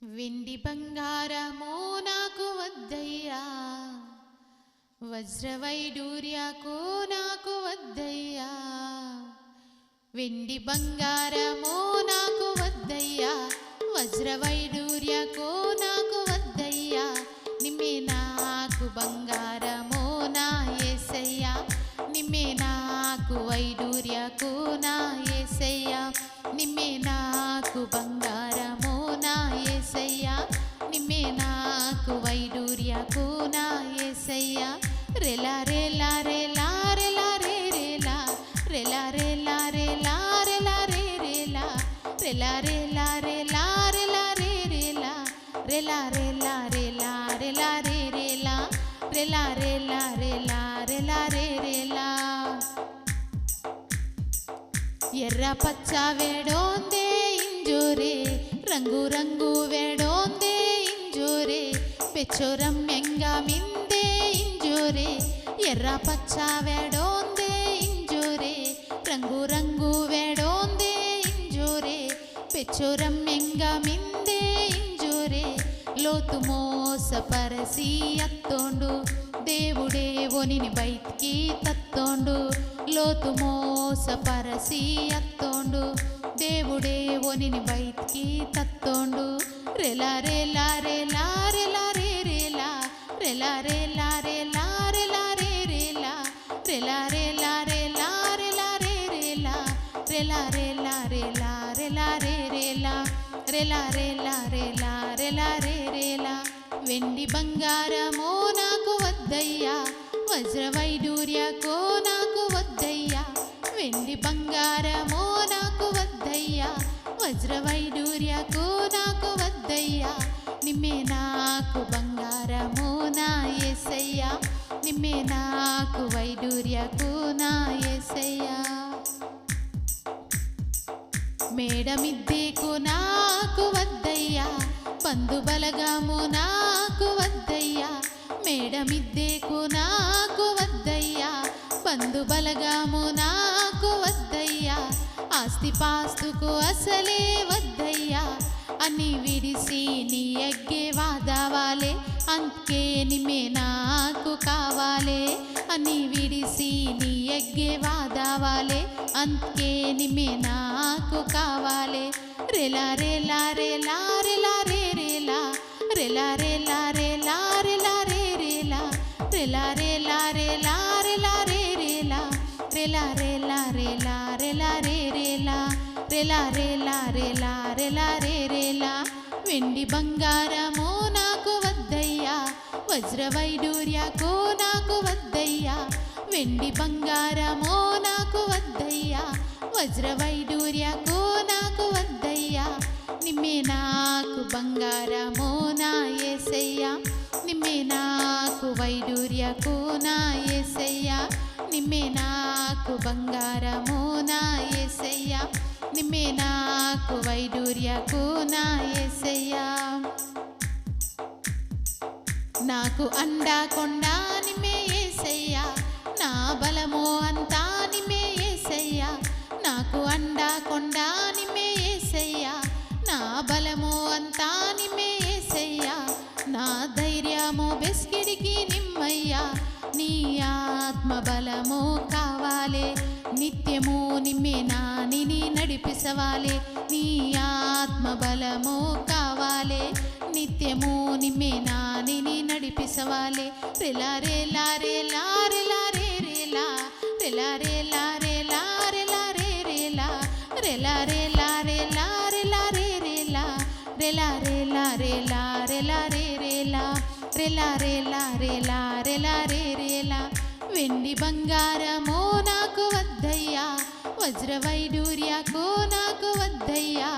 వెండి బంగారమో నాకు వద్దయ్యా, వజ్రవైడూర్యకో నాకు వద్దయ్యా. వెండి బంగారమో నాకు వద్దయ్యా, వజ్రవైడూర్యకో నాకు వద్దయ్యా. నిమ్మే నాకు బంగారమో నా యేసయ్యా, నిమ్మే నాకు వైడూర్యకో నా యేసయ్యా. నిమ్మే నాకు బంగారమో నా యేసయ్యా, నిమ్మే నాకు వైడూర్యకో నా యేసయ్యా. రెలా రెలా రెలా రెలా రే రెలా, రెలా రెలా రెలా రెలా రే రెలా, రెలా రెలా రెలా రెలా రే రెలా, రెలా రెలా రెలా రెలా రే రెలా, రెలా రెలా రెలా రెలా రే రెలా. ఎర్ర పచ్చ వేడోందే ఇంజోరే, రంగు రంగు వేడోందే ఇంజోరే, పెచ్చోరం మెంగా మిందే ఇంజోరే. ఎర్ర పచ్చ వేడోందే ఇంజోరే, రంగు రంగు వేడోందే ఇంజోరే, పెచ్చోరం మెంగా మిందే ఇంజోరే. లోతు మోసపరసి అత్తోండు, దేవుడే ఒనిని బయటికి తత్తోండు. లోతు మోసపరసి అత్తోండు, దేవుడే ఒనిని బయటికి తత్తోండు. రెలా రెలా రెలా రెలా రే రెలా, రెలా రెలా రెలా రెలా రే రెలా, రెలా రెలా రెలా రెలా రే రెలా, రెలా రెలా రెలా రెలా రే రెలా, రెలా రెలా రెలా రెలా రే రెలా. వెండి బంగారమో నాకు వద్దయ్యా, వజ్రవైడూర్యకో నాకు వద్దయ్యా. వెండి బంగారమో నాకు వద్దయ్యా, వజ్రవైడూర్యకో నాకు వద్దయ్యా. నిమ్మే నాకు బంగారమో నా యేసయ్యా, నిమ్మే నాకు వైడూర్యకో నా యేసయ్యా. మేడమిద్దెకు నాకు వద్దయ్యా, బంధు బలగము నాకు వద్దయ్యా. మేడమిద్దెకు నాకు వద్దయ్యా, బంధు బలగము నాకు వద్దయ్యా. ఆస్తి పాస్తుకు అసలే వద్దయ్యా, అని విడిసి నీ ఎగ్గే వాదావాలే. అంకే నిమ్మే నాకు కావాలే, అని విడిసి నీ ఎగ్గే వాదావాలే. అంకే నిమ్మే నాకు కావాలే. రెలా రెలా రెలా రెలా రే రెలా, రెలా రెలా రెలా రెలా రే రెలా, రెలా రెలా రెలా రెలా రే రెలా, రెలా రెలా రెలా రెలా రే రెలా, రెలా రెలా రెలా రెలా రే రెలా. వెండి బంగారమో నాకు వద్దయ్యా, వజ్రవైడూర్యకో నాకు వద్దయ్యా. వెండి బంగారమో నాకు వద్దయ్యా, వజ్రవైడూర్యకో నాకు వద్దయ్యా. నిమ్మే నాకు బంగారమో నా యేసయ్యా, నిమ్మే నాకు వైడూర్యకో నా యేసయ్యా. నిమ్మే నాకు బంగారమో నా యేసయ్యా, నిమ్మే నాకు వైడూర్యకో నా యేసయ్యా. నాకు అండా కొండ నిమ్మే యేసయ్యా, నా బలమో అంతా నిమ్మే యేసయ్యా. నాకు అండా కొండ నిమ్మే యేసయ్యా, నా బలమో అంతా నిమ్మే యేసయ్యా. నా ధైర్యమో బెస్కిడికి నిమ్మయ్యా, నీ ఆత్మ బలమో కావాలే. నిత్యము నిమ్మే నానిని నడిపిసవాలే, నీ ఆత్మ బలమో కావాలే. నిత్యము నిమ్మే నానిని నడిపిసవాలే. రెలా రెలా రెలా రెలా రే రెలా, రెలా రెలా రెలా రెలా రే రెలా, రెలా రెలా రెలా రెలా రే రెలా, రెలా రెలా రెలా రెలా రే రెలా, రెలా రెలా రెలా రెలా రే రెలా. వెండి బంగారమో నాకు వద్దయ్యా, వజ్రవైడూర్యకో నాకు వద్దయ్యా.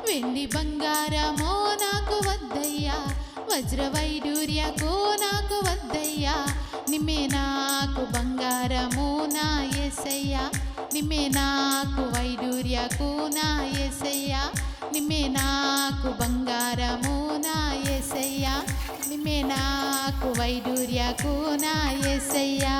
వెండి బంగారమో నాకు వద్దయ్యా, వజ్రవైడూర్యకో నాకు వద్దయ్యా. నిమ్మే నాకు బంగారమో నా యేసయ్యా, నిమ్మే నాకు వైడూర్యకో నా యేసయ్యా. నిమ్మే నాకు బంగారమో నా యేసయ్యా, నిమ్మే నాకు వైడూర్యకో నా యేసయ్యా.